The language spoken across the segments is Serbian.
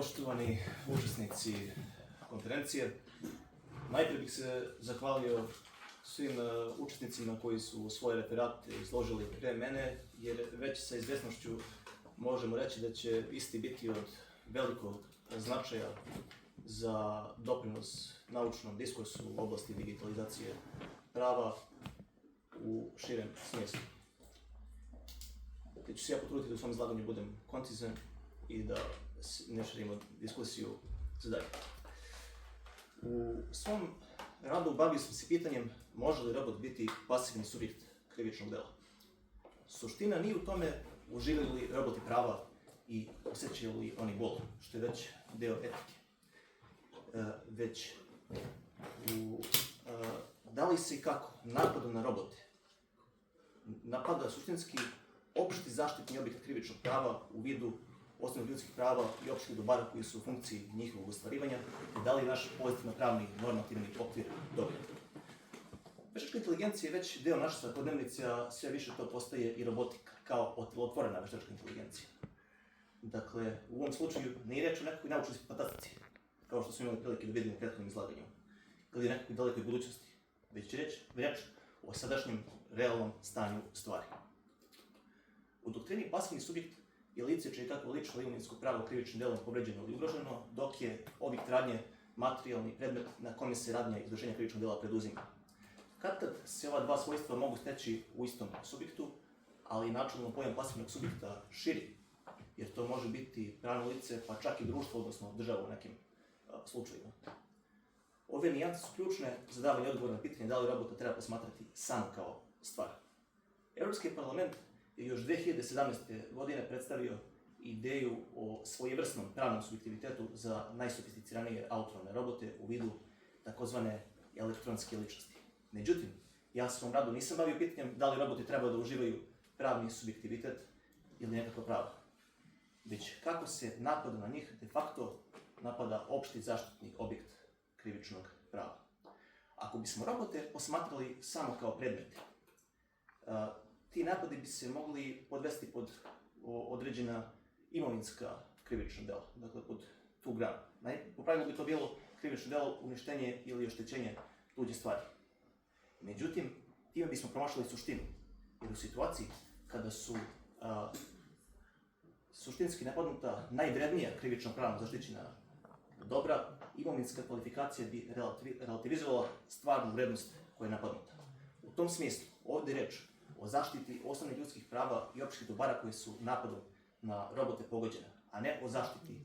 Poštovani učesnici konferencije, najprije bih se zahvalio svim učesnicima koji su svoje referate izložili pre mene, jer već sa izvesnošću možemo reći da će isti biti od velikog značaja za doprinos naučnom diskursu u oblasti digitalizacije prava u širem smislu. Te ću se ja potruditi da u svom izlaganju budem koncizan i da ne širimo diskusiju za dalje. U svom radu bavio sam se pitanjem može li robot biti pasivni subjekt krivičnog dela. Suština nije u tome uživaju li roboti prava i osjećaju li oni bol, što je već deo etike. Već da li se i kako napadu na robote napada suštinski opšti zaštitni objekt krivičnog prava u vidu osnovnih ljudskih prava i opštih dobara koji su u funkciji njihovog ostvarivanja i da li naš pozitivno-pravni normativni okvir dobar. Veštačka inteligencija je već deo naše svakodnevnice, a sve više to postaje i robotika, kao otelotvorena veštačka inteligencija. Dakle, u ovom slučaju nije reč o nekakvoj naučnoj fantastici, kao što smo imali prilike da vidimo u prethodnom izlaganju, ili nekakvoj dalekoj budućnosti, već je reč o sadašnjem realnom stanju stvari. U doktrini pasivni subjekt je lice čije kako lično imovinsko pravo krivičnim delom povređeno ili ugroženo, dok je objekt radnje materijalni predmet na kome se radnja izvršenja krivičnog dela preduzima. Kad se ova dva svojstva mogu steći u istom subjektu, ali načelno pojam pasivnog subjekta širi, jer to može biti pravno lice, pa čak i društvo, odnosno država u nekim slučajima. Ove nijance su ključne za davanje odgovora na pitanje da li robota treba posmatrati samo kao stvar. Evropski parlament je još 2017. godine predstavio ideju o svojevrsnom pravnom subjektivitetu za najsofisticiranije autonomne robote u vidu takozvane elektronske ličnosti. Međutim, ja se u svom radu nisam bavio pitanjem da li roboti treba da uživaju pravni subjektivitet ili nekako pravo, već kako se napada na njih de facto napada opšti zaštitni objekt krivičnog prava. Ako bismo robote posmatrali samo kao predmete, ti napadi bi se mogli podvesti pod određena imovinska krivična dela, dakle pod tu granu. Po pravilu bi to bilo krivično delo uništenje ili oštećenje tuđe stvari. Međutim, time bismo promašili suštinu, jer u situaciji kada su suštinski napadnuta najvrednija krivično pravno zaštićena dobra, imovinska kvalifikacija bi relativizovala stvarnu vrednost koja je napadnuta. U tom smislu, ovdje je reč o zaštiti osnovnih ljudskih prava i opštih dobara koji su napadom na robote pogođene, a ne o zaštiti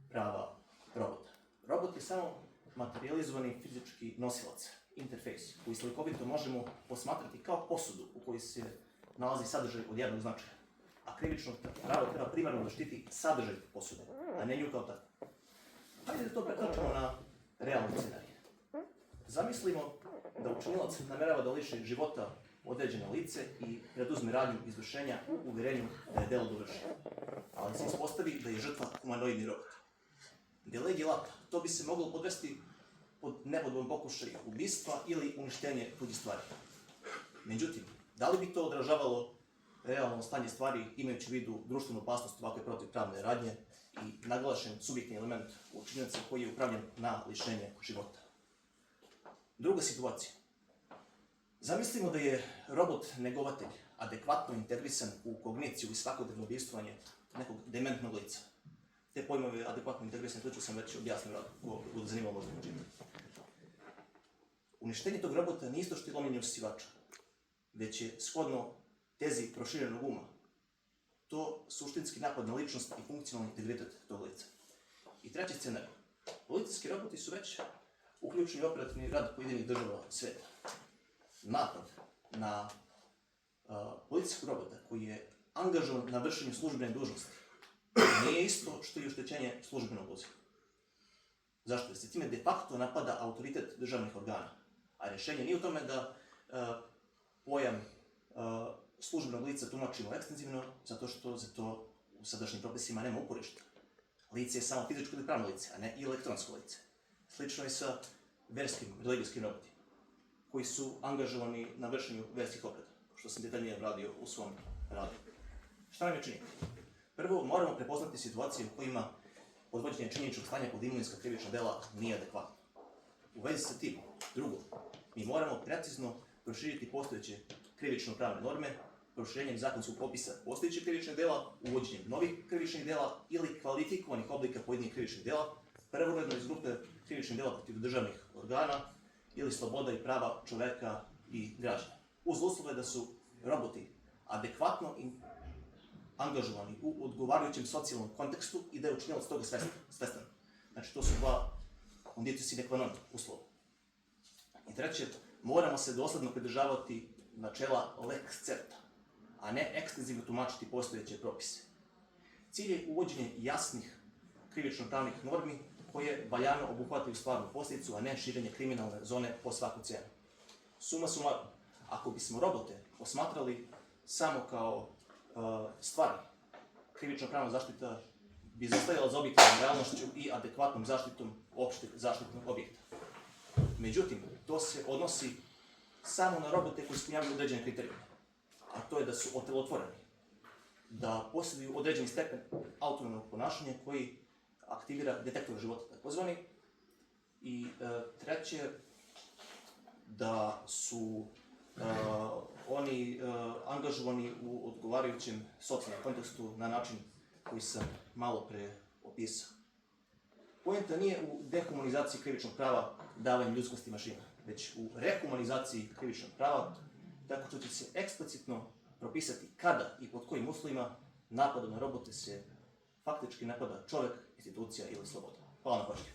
prava robota. Robot je samo materializovani fizički nosilac, interfejs, koji slikovito možemo posmatrati kao posudu u kojoj se nalazi sadržaj od javnog značaja, a krivično pravo treba primarno da štiti sadržaj posude, a ne nju kao tako. Hajde da to pretočimo na realne scenarije. Zamislimo da učinilac namerava da liši života određeno lice i preduzme radnju izvršenja u uvjerenju da je delo dovršeno, ali se ispostavi da je žrtva humanoidni robot. De legi lata, to bi se moglo podvesti pod nepodobnom pokušaju ubistva ili uništenje tuđe stvari. Međutim, da li bi to odražavalo realno stanje stvari imajući u vidu društvenu opasnost ovakve protivpravne radnje i naglašen subjektni element učinioca koji je upravljen na lišenje života? Druga situacija. Zamislimo da je robot negovatelj adekvatno integrisan u kogniciju i svakodnevno ubistvovanje nekog dementnog lica. Te pojmove adekvatno integrisan, to ću sam već objasnio ko bude zanimalo možda počitati. Uništenje tog robota nije isto što je lomljenje usisivača, već je shodno tezi proširenog uma. To suštinski napad na ličnost i funkcionalni integritet tog lica. I treći scenarij. Policijski roboti su već uključeni u operativni rad pojedinih država sveta. Napad na policijskog robota koji je angažovan na vršenju službene dužnosti nije isto što i oštećenje službenog vozila. Zašto? Jer se time de facto napada autoritet državnih organa, a rješenje nije u tome da pojam službenog lica tumačimo ekstenzivno, zato što za to u sadašnjim propisima nema uporišta. Lice je samo fizičko ili pravno lice, a ne i elektronsko lice. Slično je sa verskim, religijskim robotima, koji su angažovani na vršenju verskih obreda, što sam detaljnije obradio u svom radu. Šta nam je činiti? Prvo, moramo prepoznati situacije u kojima podvođenje činjeničnog stanja pod imovinska krivična dela nije adekvatno. U vezi sa tim, drugo, mi moramo precizno proširiti postojeće krivično-pravne norme, proširenjem zakonskog popisa postojećih krivičnih dela, uvođenjem novih krivičnih dela ili kvalifikovanih oblika pojedinih krivičnih dela, prvoredno iz grupe krivičnih dela protiv državnih organa ili sloboda i prava čoveka i građana. Uz uslove da su roboti adekvatno angažovani u odgovarajućem socijalnom kontekstu i da je učinilac toga svestan. Znači, to su dva conditio sine qua non uslova. I treće, moramo se dosledno pridržavati načela lex certa, a ne ekstenzivno tumačiti postojeće propise. Cilj je uvođenje jasnih krivično-pravnih normi koje valjano obuhvataju stvarnu posljedicu, a ne širenje kriminalne zone po svaku cijenu. Suma sumarum, ako bismo robote posmatrali samo kao stvari, krivično-pravna zaštita bi zastajala za objektivnom realnošću i adekvatnom zaštitom opšteg zaštitnog objekta. Međutim, to se odnosi samo na robote koji ispunjavaju određene kriterijume, a to je da su otelotvoreni, da posjeduju određeni stepen autonomnog ponašanja koji aktivira detektor života, takozvani. I treće, da su oni angažovani u odgovarajućem socijalnom kontekstu na način koji sam malo pre opisao. Poenta nije u dehumanizaciji krivičnog prava davanjem ljudskosti mašina, već u rehumanizaciji krivičnog prava, tako što će se eksplicitno propisati kada i pod kojim uslovima napadom na robote se faktički napada čovek, institucija ili sloboda. Hvala na pažnji.